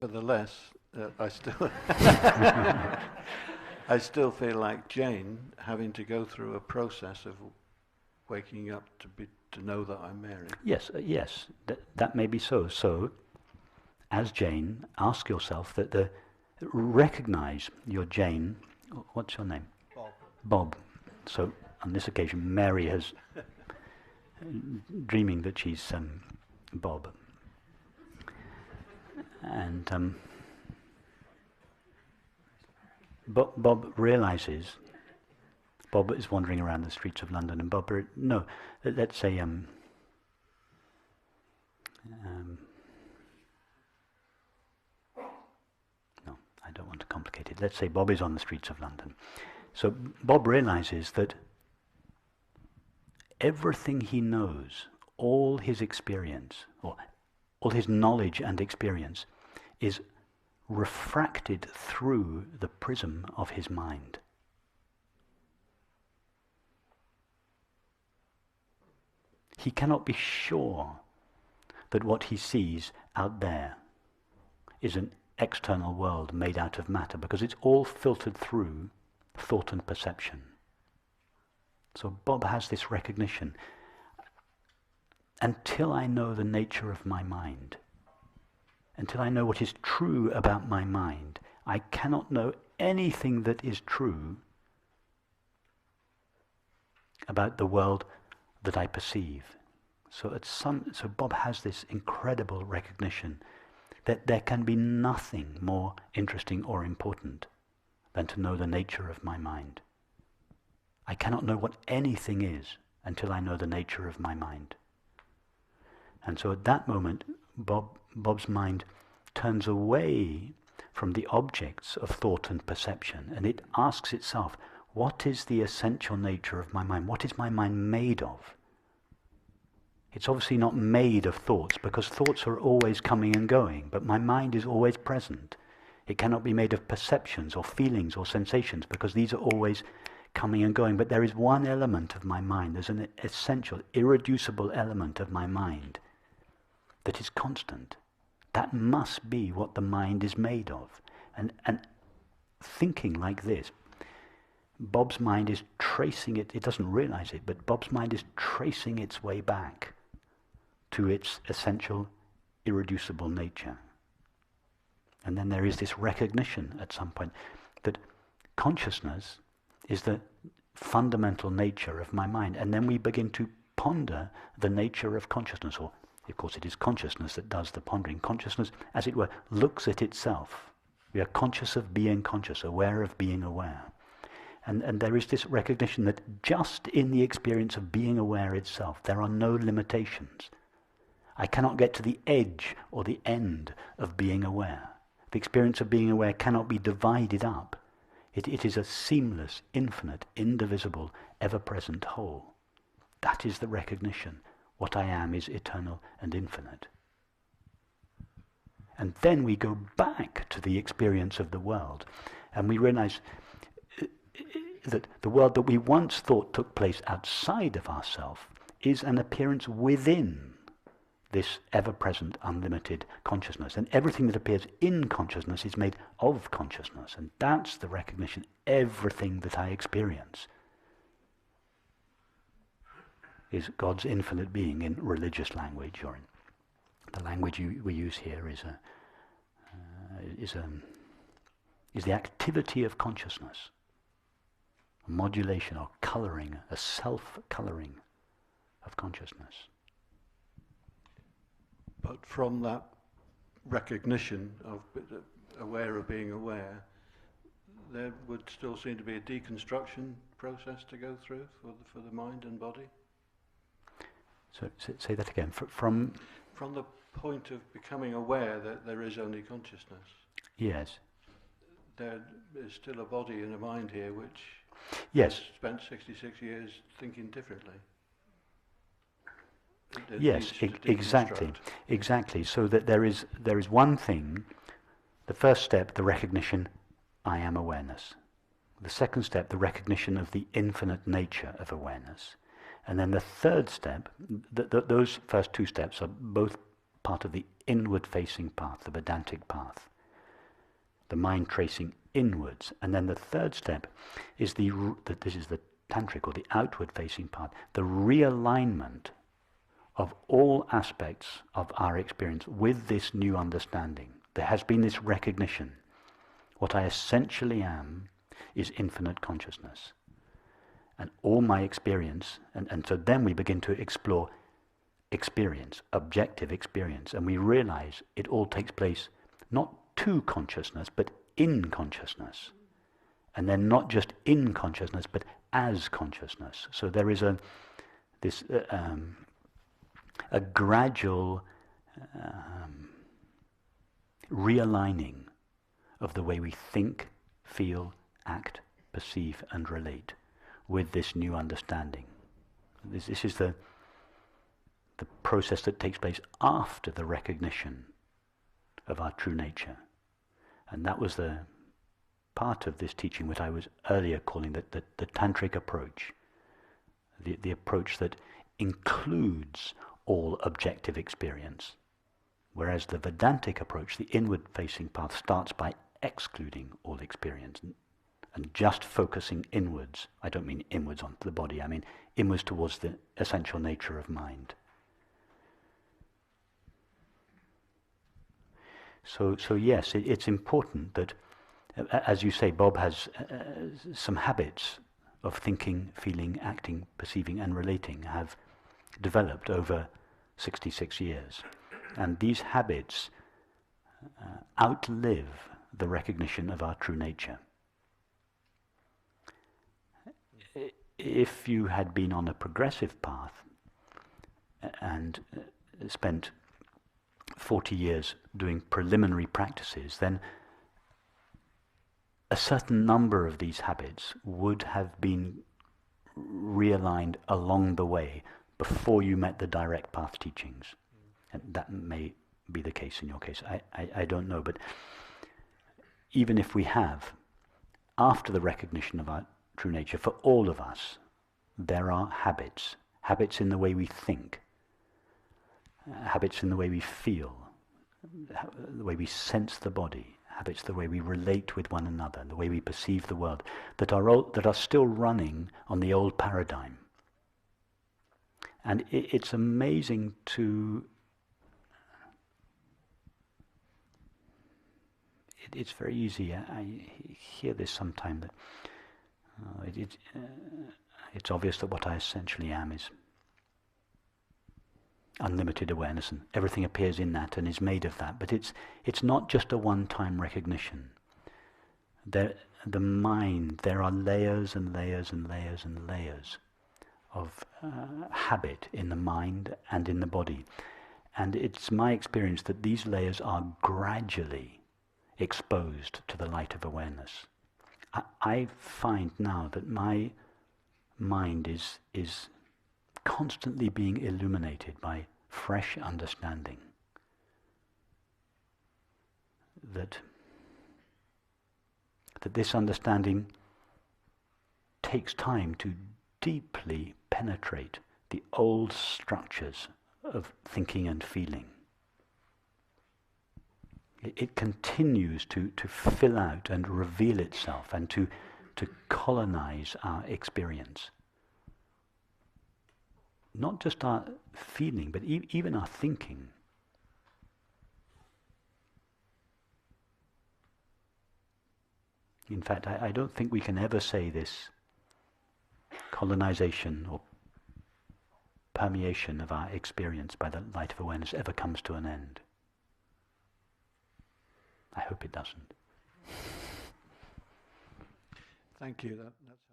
Nevertheless, I still I still feel like Jane having to go through a process of waking up to know that I'm Mary. Yes, yes, that may be so. So, as Jane, ask yourself recognize your Jane. What's your name? Bob. Bob. So, on this occasion, Mary has dreaming that she's Bob. And Bob realizes, Bob is wandering around the streets of London, and let's say no, I don't want to complicate it. Let's say Bob is on the streets of London. So Bob realizes that everything he knows, all his experience, or all his knowledge and experience, is refracted through the prism of his mind. He cannot be sure that what he sees out there is an external world made out of matter, because it's all filtered through thought and perception. So Bob has this recognition. Until I know the nature of my mind, until I know what is true about my mind, I cannot know anything that is true about the world that I perceive. So Bob has this incredible recognition that there can be nothing more interesting or important than to know the nature of my mind. I cannot know what anything is until I know the nature of my mind. And so at that moment, Bob's mind turns away from the objects of thought and perception, and it asks itself, what is the essential nature of my mind? What is my mind made of? It's obviously not made of thoughts, because thoughts are always coming and going, but my mind is always present. It cannot be made of perceptions or feelings or sensations, because these are always coming and going. But there is one element of my mind, there's an essential, irreducible element of my mind that is constant. That must be what the mind is made of. And thinking like this, Bob's mind is tracing it, it doesn't realize it, but Bob's mind is tracing its way back to its essential, irreducible nature. And then there is this recognition at some point that consciousness is the fundamental nature of my mind. And then we begin to ponder the nature of consciousness, or of course it is consciousness that does the pondering. Consciousness, as it were, looks at itself. We are conscious of being conscious, aware of being aware. And there is this recognition that just in the experience of being aware itself, there are no limitations. I cannot get to the edge or the end of being aware. The experience of being aware cannot be divided up. It is a seamless, infinite, indivisible, ever-present whole. That is the recognition. What I am is eternal and infinite. And then we go back to the experience of the world, and we realize that the world that we once thought took place outside of ourselves is an appearance within this ever-present, unlimited consciousness. And everything that appears in consciousness is made of consciousness. And that's the recognition. Everything that I experience is God's infinite being in religious language, or in the language we use here is the activity of consciousness. A modulation or colouring, a self-colouring of consciousness. But from that recognition of aware of being aware, there would still seem to be a deconstruction process to go through for the mind and body. So say that again. From the point of becoming aware that there is only consciousness. Yes. There is still a body and a mind here which yes. has spent 66 years thinking differently. Yes, exactly. So that there is one thing. The first step, the recognition, I am awareness. The second step, the recognition of the infinite nature of awareness. And then the third step, those first two steps are both part of the inward-facing path, the Vedantic path. The mind tracing inwards. And then the third step is this is the tantric or the outward-facing path, the realignment of all aspects of our experience with this new understanding. There has been this recognition. What I essentially am is infinite consciousness. And all my experience, and so then we begin to explore experience, objective experience, and we realize it all takes place not to consciousness, but in consciousness. And then not just in consciousness, but as consciousness. So there is a gradual realigning of the way we think, feel, act, perceive, and relate with this new understanding. This is the process that takes place after the recognition of our true nature. And that was the part of this teaching which I was earlier calling the tantric approach, the approach that includes all objective experience, whereas the Vedantic approach, the inward-facing path, starts by excluding all experience and just focusing inwards. I don't mean inwards onto the body, I mean inwards towards the essential nature of mind. So yes, it's important that, as you say, Bob has some habits of thinking, feeling, acting, perceiving and relating have developed over 66 years. And these habits outlive the recognition of our true nature. If you had been on a progressive path and spent 40 years doing preliminary practices, then a certain number of these habits would have been realigned along the way before you met the direct path teachings. And that may be the case in your case. I don't know, but even if we have, after the recognition of our true nature, for all of us, there are habits. Habits in the way we think, habits in the way we feel, the way we sense the body, habits the way we relate with one another, the way we perceive the world, that are still running on the old paradigm. And it's amazing to... It's very easy. I hear this sometimes that it's obvious that what I essentially am is unlimited awareness, and everything appears in that and is made of that. But it's not just a one-time recognition. The mind, there are layers and layers and layers and layers of habit in the mind and in the body. And it's my experience that these layers are gradually exposed to the light of awareness. I find now that my mind is constantly being illuminated by fresh understanding. That this understanding takes time to deeply penetrate the old structures of thinking and feeling. It continues to fill out and reveal itself and to colonize our experience. Not just our feeling, but even our thinking. In fact, I don't think we can ever say this colonization or permeation of our experience by the light of awareness ever comes to an end. I hope it doesn't. Thank you. That's